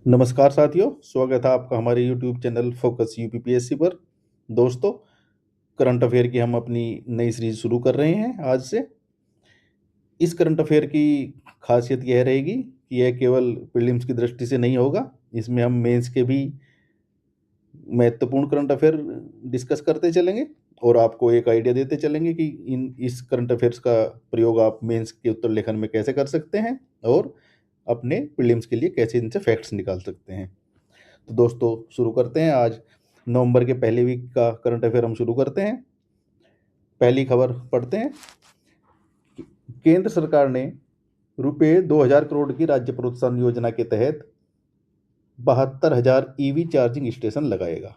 नमस्कार साथियों, स्वागत है आपका हमारे यूट्यूब चैनल फोकस यूपीपीएससी पर। दोस्तों, करंट अफेयर की हम अपनी नई सीरीज शुरू कर रहे हैं आज से। इस करंट अफेयर की खासियत यह रहेगी कि यह केवल प्रीलिम्स की दृष्टि से नहीं होगा। इसमें हम मेंस के भी महत्वपूर्ण करंट अफेयर डिस्कस करते चलेंगे और आपको एक आइडिया देते चलेंगे कि इस करंट अफेयर्स का प्रयोग आप मेंस के उत्तर लेखन में कैसे कर सकते हैं और अपने प्रीलिम्स के लिए कैसे इनसे फैक्ट्स निकाल सकते हैं। तो दोस्तों, शुरू करते हैं। आज नवंबर के पहले वीक का करंट अफेयर हम शुरू करते हैं। पहली खबर पढ़ते हैं। केंद्र सरकार ने रुपये 2000 करोड़ की राज्य प्रोत्साहन योजना के तहत 72,000 ईवी चार्जिंग स्टेशन लगाएगा।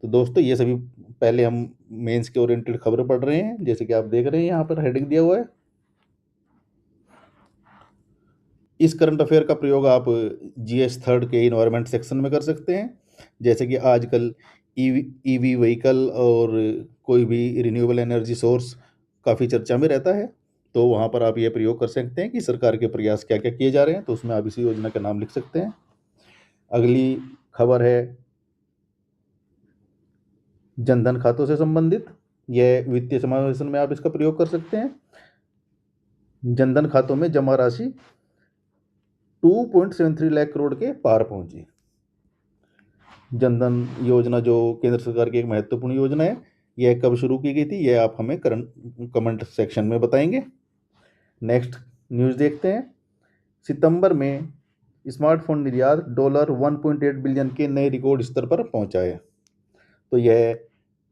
तो दोस्तों, ये सभी पहले हम मेंस के ओरिएंटेड खबरें पढ़ रहे हैं। जैसे कि आप देख रहे हैं, यहाँ पर हेडिंग दिया हुआ है। इस करंट अफेयर का प्रयोग आप जीएस थर्ड के इन्वायरमेंट सेक्शन में कर सकते हैं। जैसे कि आजकल ईवी व्हीकल और कोई भी रिन्यूएबल एनर्जी सोर्स काफ़ी चर्चा में रहता है, तो वहाँ पर आप ये प्रयोग कर सकते हैं कि सरकार के प्रयास क्या क्या किए जा रहे हैं, तो उसमें आप इसी योजना का नाम लिख सकते हैं। अगली खबर है जनधन खातों से संबंधित। यह वित्तीय समावेशन में आप इसका प्रयोग कर सकते हैं। जनधन खातों में जमा राशि 2.73 लाख करोड़ के पार पहुंची। जनधन योजना जो केंद्र सरकार की एक महत्वपूर्ण योजना है, यह कब शुरू की गई थी, यह आप हमें कमेंट सेक्शन में बताएंगे। नेक्स्ट न्यूज़ देखते हैं। सितंबर में स्मार्टफोन निर्यात $1.8 बिलियन के नए रिकॉर्ड स्तर पर पहुंचा है। तो यह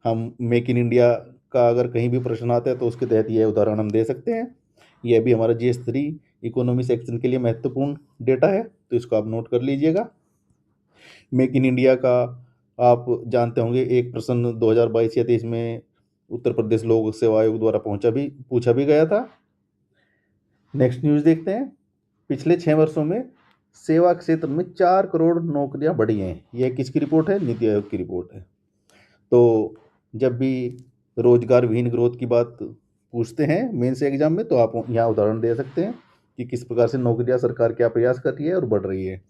हम मेक इन इंडिया का अगर कहीं भी प्रश्न आता है तो उसके तहत यह उदाहरण हम दे सकते हैं। यह भी हमारा GS3 इकोनॉमी सेक्शन के लिए महत्वपूर्ण डेटा है, तो इसको आप नोट कर लीजिएगा। मेक इन इंडिया का आप जानते होंगे, एक प्रश्न 2022 या 23 में उत्तर प्रदेश लोक सेवा आयोग द्वारा पूछा भी गया था। नेक्स्ट न्यूज़ देखते हैं। पिछले 6 वर्षों में सेवा क्षेत्र में 4 करोड़ नौकरियां बढ़ी हैं। यह किसकी रिपोर्ट है? नीति आयोग की रिपोर्ट है। तो जब भी रोजगार विहीन ग्रोथ की बात पूछते हैं मेंस एग्जाम में, तो आप यहाँ उदाहरण दे सकते हैं कि किस प्रकार से नौकरियां सरकार क्या प्रयास कर रही है और बढ़ रही है।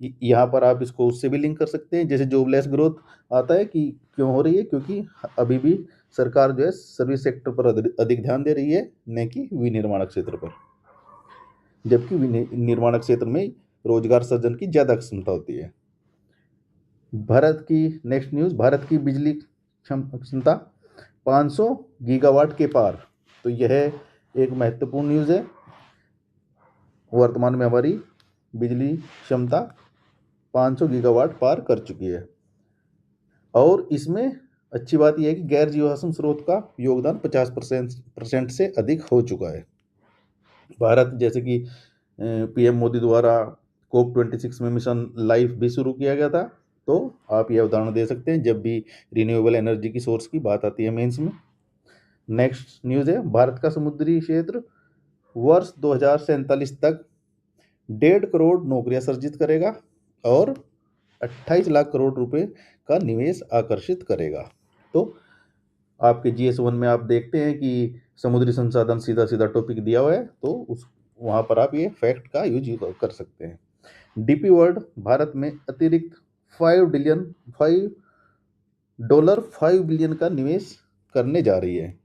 यहाँ पर आप इसको उससे भी लिंक कर सकते हैं, जैसे जॉबलेस ग्रोथ आता है कि क्यों हो रही है, क्योंकि अभी भी सरकार जो है सर्विस सेक्टर पर अधिक ध्यान दे रही है, न कि विनिर्माण क्षेत्र पर, जबकि निर्माण क्षेत्र में रोजगार सृजन की ज़्यादा क्षमता होती है। भारत की नेक्स्ट न्यूज़, भारत की बिजली क्षमता 500 गीगावाट के पार। तो यह एक महत्वपूर्ण न्यूज़ है। वर्तमान में हमारी बिजली क्षमता 500 गीगावाट पार कर चुकी है। और इसमें अच्छी बात यह है कि गैर जीवाश्म स्रोत का योगदान 50% से अधिक हो चुका है। भारत, जैसे कि PM मोदी द्वारा COP26 में मिशन लाइफ भी शुरू किया गया था, तो आप यह उदाहरण दे सकते हैं जब भी रिन्यूएबल एनर्जी की सोर्स की बात आती है मेंस में। नेक्स्ट न्यूज़ है, भारत का समुद्री क्षेत्र वर्ष 2047 तक 1.5 करोड़ नौकरियां सर्जित करेगा और 28 लाख करोड़ रुपए का निवेश आकर्षित करेगा। तो आपके GS1 में आप देखते हैं कि समुद्री संसाधन सीधा सीधा टॉपिक दिया हुआ है, तो उस वहाँ पर आप ये फैक्ट का यूज कर सकते हैं। DP वर्ल्ड भारत में अतिरिक्त $5 बिलियन का निवेश करने जा रही है।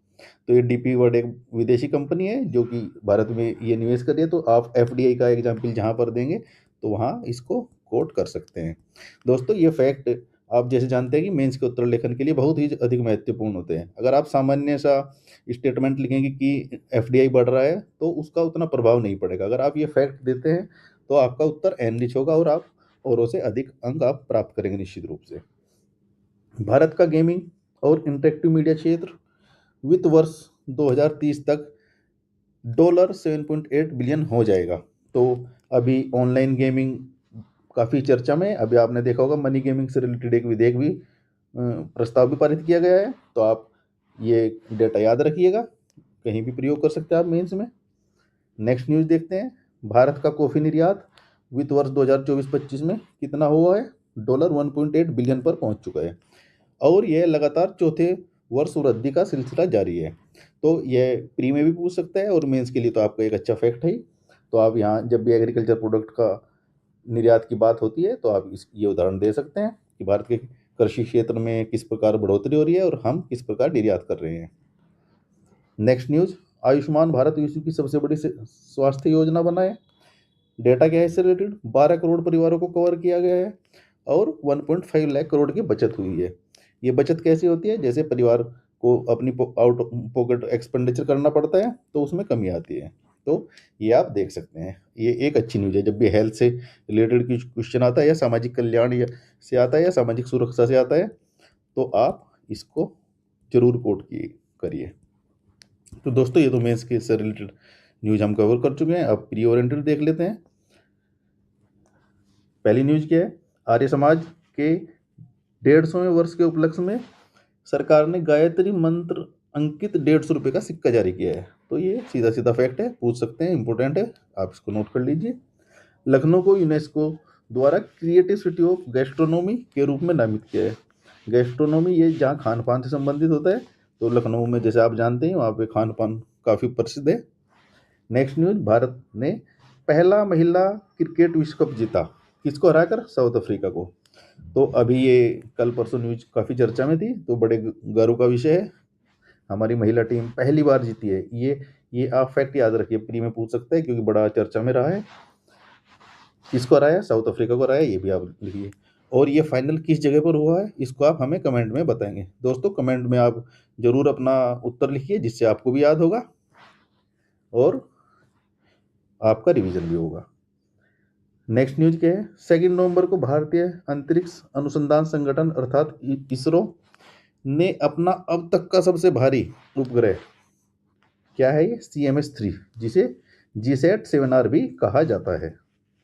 तो ये DP वर्ल्ड एक विदेशी कंपनी है जो कि भारत में ये निवेश कर रही है। तो आप FDI का एग्जाम्पल जहाँ पर देंगे तो वहाँ इसको कोट कर सकते हैं। दोस्तों, ये फैक्ट आप जैसे जानते हैं कि मेंस के उत्तर लेखन के लिए बहुत ही अधिक महत्वपूर्ण होते हैं। अगर आप सामान्य सा स्टेटमेंट लिखेंगे कि FDI बढ़ रहा है, तो उसका उतना प्रभाव नहीं पड़ेगा। अगर आप ये फैक्ट देते हैं तो आपका उत्तर एनरिच होगा और आप औरों से अधिक अंक आप प्राप्त करेंगे निश्चित रूप से। भारत का गेमिंग और इंटरेक्टिव मीडिया क्षेत्र वित्त वर्ष 2030 तक $7.8 बिलियन हो जाएगा। तो अभी ऑनलाइन गेमिंग काफ़ी चर्चा में। अभी आपने देखा होगा मनी गेमिंग से रिलेटेड एक विधेयक भी प्रस्ताव भी पारित किया गया है। तो आप ये डेटा याद रखिएगा, कहीं भी प्रयोग कर सकते हैं आप मेंस में। नेक्स्ट न्यूज़ देखते हैं। भारत का कॉफ़ी निर्यात वित्त वर्ष 2024-25 में कितना हुआ है? $1.8 बिलियन पर पहुंच चुका है और यह लगातार चौथे वर्ष वृद्धि का सिलसिला जारी है। तो यह प्री में भी पूछ सकता है और मेंस के लिए तो आपका एक अच्छा फैक्ट है ही। तो आप यहाँ जब भी एग्रीकल्चर प्रोडक्ट का निर्यात की बात होती है तो आप ये उदाहरण दे सकते हैं कि भारत के कृषि क्षेत्र में किस प्रकार बढ़ोतरी हो रही है और हम किस प्रकार निर्यात कर रहे हैं। नेक्स्ट न्यूज, आयुष्मान भारत विश्व की सबसे बड़ी स्वास्थ्य योजना बनाए। डेटा क्या है इससे रिलेटेड, 12 करोड़ परिवारों को कवर किया गया है और 1.5 लाख करोड़ की बचत हुई है। ये बचत कैसी होती है, जैसे परिवार को अपनी आउट पॉकेट एक्सपेंडिचर करना पड़ता है तो उसमें कमी आती है। तो ये आप देख सकते हैं, ये एक अच्छी न्यूज़ है। जब भी हेल्थ से रिलेटेड क्वेश्चन आता है या सामाजिक कल्याण से आता है या सामाजिक सुरक्षा से आता है तो आप इसको जरूर कोट करिए। तो दोस्तों ये तो मेंस के से रिलेटेड न्यूज़ हम कवर कर चुके हैं। अब प्री ओरिएंटेड देख लेते हैं। पहली न्यूज़ क्या है, आर्य समाज के 150वें वर्ष के उपलक्ष्य में सरकार ने गायत्री मंत्र अंकित 150 रुपये का सिक्का जारी किया है। तो ये सीधा सीधा फैक्ट है, पूछ सकते हैं, इंपॉर्टेंट है, आप इसको नोट कर लीजिए। लखनऊ को यूनेस्को द्वारा क्रिएटिव सिटी ऑफ गैस्ट्रोनॉमी के रूप में नामित किया है। गैस्ट्रोनॉमी ये जहाँ खान पान से संबंधित होता है, तो लखनऊ में जैसे आप जानते हैं वहाँ पे खान पान काफ़ी प्रसिद्ध है। नेक्स्ट न्यूज, भारत ने पहला महिला क्रिकेट विश्व कप जीता, किसको हराकर, साउथ अफ्रीका को। तो अभी ये कल परसों न्यूज काफ़ी चर्चा में थी, तो बड़े गर्व का विषय है, हमारी महिला टीम पहली बार जीती है। ये आप फैक्ट याद रखिए, प्री में पूछ सकते हैं क्योंकि बड़ा चर्चा में रहा है। किसको हराया, साउथ अफ्रीका को हराया, ये भी आप लिखिए। और ये फाइनल किस जगह पर हुआ है इसको आप हमें कमेंट में बताएंगे। दोस्तों कमेंट में आप जरूर अपना उत्तर लिखिए जिससे आपको भी याद होगा और आपका रिवीजन भी होगा। नेक्स्ट न्यूज क्या है, 2 नवंबर को भारतीय अंतरिक्ष अनुसंधान संगठन अर्थात इसरो ने अपना अब तक का सबसे भारी उपग्रह, क्या है ये, CMS-3, जिसे GSAT-7R भी कहा जाता है।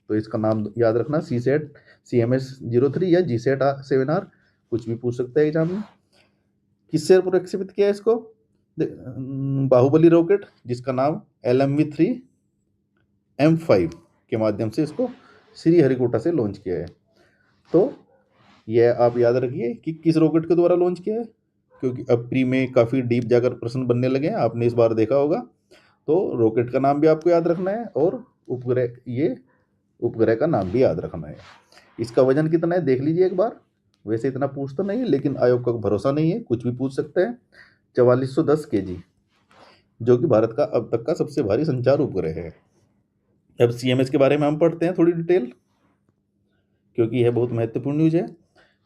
तो इसका नाम याद रखना, CMS-03 या GSAT-7R, कुछ भी पूछ सकता है एग्जाम में। किससे प्रक्षेपित किया इसको, बाहुबली रॉकेट जिसका नाम LMV-3 M5 के माध्यम से इसको श्रीहरिकोटा से लॉन्च किया है। तो यह आप याद रखिए कि किस रॉकेट के द्वारा लॉन्च किया है, क्योंकि अब प्री में काफ़ी डीप जाकर प्रश्न बनने लगे हैं, आपने इस बार देखा होगा। तो रॉकेट का नाम भी आपको याद रखना है और उपग्रह का नाम भी याद रखना है। इसका वजन कितना है देख लीजिए एक बार, वैसे इतना पूछता नहीं है लेकिन आयोग का भरोसा नहीं है, कुछ भी पूछ सकते हैं। 4410 kg, जो कि भारत का अब तक का सबसे भारी संचार उपग्रह है। अब CMS के बारे में हम पढ़ते हैं थोड़ी डिटेल, क्योंकि यह बहुत महत्वपूर्ण न्यूज है।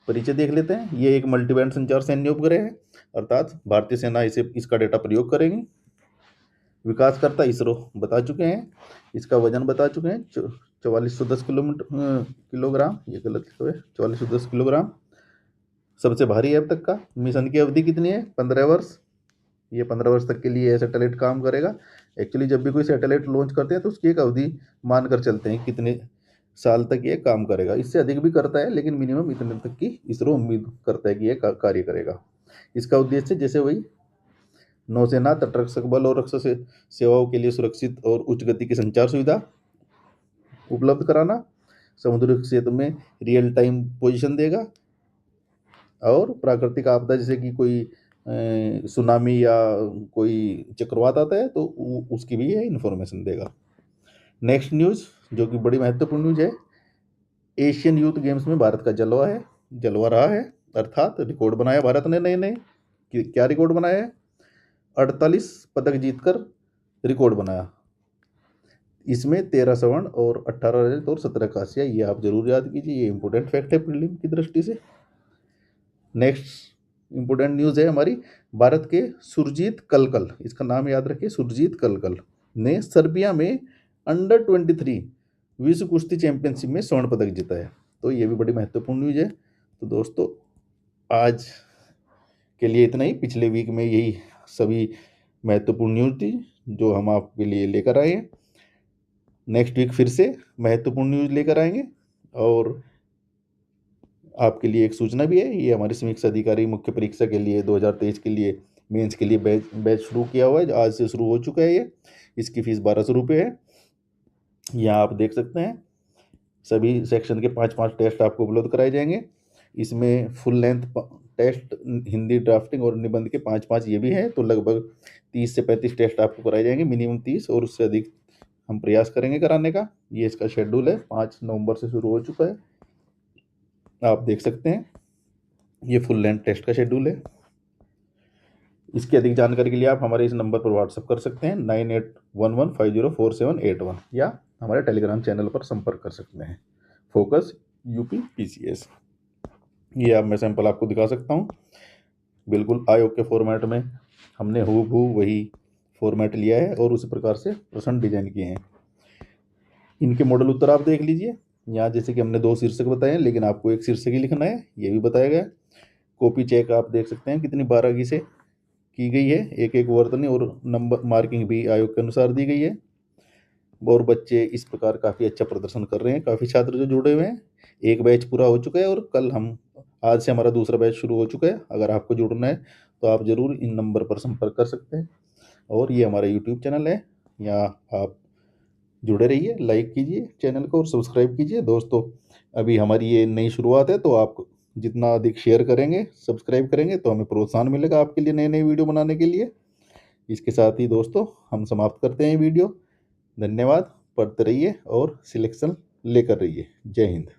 परिचय देख लेते हैं। ये एक मल्टीबैंड संचार सैन्य उपग्रह है, अर्थात भारतीय सेना इसका डेटा प्रयोग करेगी। विकासकर्ता इसरो बता चुके हैं, इसका वजन बता चुके हैं, 4410 किलोग्राम, ये गलत लिखा है, 4410 किलोग्राम सबसे भारी है अब तक का। मिशन की अवधि कितनी है, 15 वर्ष। ये 15 वर्ष तक के लिए सैटेलाइट काम करेगा। एक्चुअली जब भी कोई सैटेलाइट लॉन्च करते हैं तो उसकी एक अवधि मानकर चलते हैं कितने साल तक ये काम करेगा। इससे अधिक भी करता है लेकिन मिनिमम इतने तक की इसरो उम्मीद करता है कि ये कार्य करेगा। इसका उद्देश्य जैसे वही नौसेना, तटरक्षक बल और रक्षा सेवाओं के लिए सुरक्षित और उच्च गति की संचार सुविधा उपलब्ध कराना, समुद्री क्षेत्र में रियल टाइम पोजीशन देगा और प्राकृतिक आपदा जैसे कि कोई सुनामी या कोई चक्रवात आता है तो उसकी भी ये इन्फॉर्मेशन देगा। नेक्स्ट न्यूज़ जो कि बड़ी महत्वपूर्ण न्यूज़ है, एशियन यूथ गेम्स में भारत का जलवा रहा है, अर्थात रिकॉर्ड बनाया भारत ने नए नए। क्या रिकॉर्ड बनाया है, 48 पदक जीतकर रिकॉर्ड बनाया। इसमें 13 स्वर्ण और 18 रजत और 17 कांस्य, ये आप जरूर याद कीजिए, ये इंपॉर्टेंट फैक्ट है प्रीलिम की दृष्टि से। नेक्स्ट इंपॉर्टेंट न्यूज़ है हमारी, भारत के सुरजीत कलकल, इसका नाम याद रखिए, सुरजीत कलकल ने सर्बिया में अंडर-23 विश्व कुश्ती चैंपियनशिप में स्वर्ण पदक जीता है। तो ये भी बड़ी महत्वपूर्ण न्यूज़ है। तो दोस्तों आज के लिए इतना ही, पिछले वीक में यही सभी महत्वपूर्ण न्यूज़ थी जो हम आपके लिए लेकर आए हैं। नेक्स्ट वीक फिर से महत्वपूर्ण न्यूज़ लेकर आएंगे। और आपके लिए एक सूचना भी है, ये हमारी समीक्षा अधिकारी मुख्य परीक्षा के लिए 2023 के लिए मेंस के लिए बैच शुरू किया हुआ है, आज से शुरू हो चुका है ये। इसकी फीस 1200 रुपये है। यहाँ आप देख सकते हैं सभी सेक्शन के 5-5 टेस्ट आपको उपलब्ध कराए जाएंगे। इसमें full length test, Hindi drafting और निबंध के 5-5 ये भी हैं, तो लगभग 30 से 35 टेस्ट आपको कराए जाएंगे, मिनिमम 30 और उससे अधिक हम प्रयास करेंगे कराने का। ये इसका शेड्यूल है, 5 नवंबर से शुरू हो चुका है, आप देख सकते हैं। ये फुल लेंथ टेस्ट का शेड्यूल है। इसकी अधिक जानकारी के लिए आप हमारे इस नंबर पर व्हाट्सअप कर सकते हैं 9811504781 या हमारे टेलीग्राम चैनल पर संपर्क कर सकते हैं, फोकस यूपी पीसीएस। ये अब मैं सैंपल आपको दिखा सकता हूँ, बिल्कुल आयोग के फॉर्मेट में हमने हूबहू वही फॉर्मेट लिया है और उसी प्रकार से प्रश्न डिजाइन किए हैं। इनके मॉडल उत्तर आप देख लीजिए। यहाँ जैसे कि हमने 2 शीर्षक बताए हैं, लेकिन आपको एक शीर्षक ही लिखना है, ये भी बताया गया है। कॉपी चेक आप देख सकते हैं कितनी बारीकी से की गई है, एक एक वर्तनी और नंबर मार्किंग भी आयोग के अनुसार दी गई है। और बच्चे इस प्रकार काफ़ी अच्छा प्रदर्शन कर रहे हैं, काफ़ी छात्र जो जुड़े हुए हैं। एक बैच पूरा हो चुका है और आज से हमारा दूसरा बैच शुरू हो चुका है। अगर आपको जुड़ना है तो आप ज़रूर इन नंबर पर संपर्क कर सकते हैं। और ये हमारा यूट्यूब चैनल है, यहाँ आप जुड़े रहिए, लाइक कीजिए चैनल को और सब्सक्राइब कीजिए। दोस्तों, अभी हमारी ये नई शुरुआत है, तो आप जितना अधिक शेयर करेंगे, सब्सक्राइब करेंगे, तो हमें प्रोत्साहन मिलेगा आपके लिए नए नए वीडियो बनाने के लिए। इसके साथ ही दोस्तों हम समाप्त करते हैं ये वीडियो। धन्यवाद। पढ़ते रहिए और सिलेक्शन लेकर रहिए। जय हिंद।